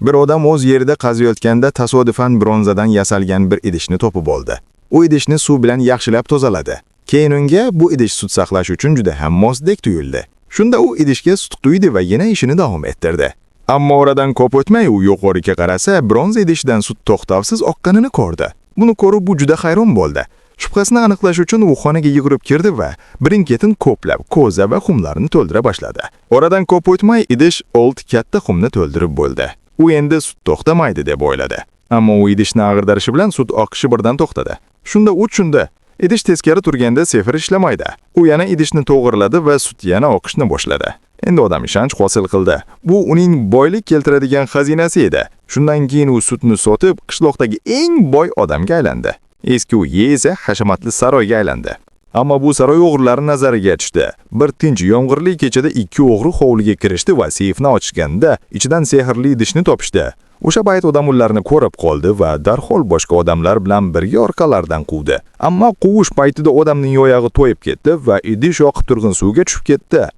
Bir odam o'z yerida qaziyotganda tasodifan bronzadan yasalgan bir idishni topib oldi. U idishni suv bilan yaxshilab tozaladi. Keyin unga bu idish sut saqlash uchun juda ham mosdek tuyuldi. Shunda u idishga sut quydi va yana ishini davom ettirdi. Ammo oradan ko'p o'tmay u yuqoriga qarasa, bronza idishdan sut to'xtovsiz oqqanini ko'rdi. Buni ko'rib u juda hayron bo'ldi. Shubhasini aniqlash uchun u xonaga yugurib kirdi va birin-ketin ko'plab ko'za va xumlarni to'ldira boshladi. Oradan ko'p o'tmay idish old katta xumni to'ldirib bo'ldi. U endi sut to'xtamaydi deb o'yladi. Ammo u idishni ag'darishi bilan sut oqishi birdan to'xtadi. Shunda u tushundi. Idish teskari turganda sefir ishlamaydi. U yana idishni to'g'irladi va sut yana oqishni boshladi. Endi odam ishonch hosil qildi. Bu uning boylik keltiradigan xazinasi edi. Shundan keyin u sutni sotib, qishloqdagi eng boy odamga aylandi. Eski uyi esa hashamatli saroyga aylandi. Ammo bu saroy o'g'rilari nazariga tushdi. Bir tinch yomg'irli kechada ikki o'g'ri hovliga kirishdi va seyfni ochganda ichidan sehrli idishni topishdi. O'sha payt odam ularni ko'rib qoldi va darhol boshqa odamlar bilan birga orqalaridan quvdi. Ammo quvish paytida odamning oyog'i to'yib ketdi va idish oqib turgan suvga tushib ketdi.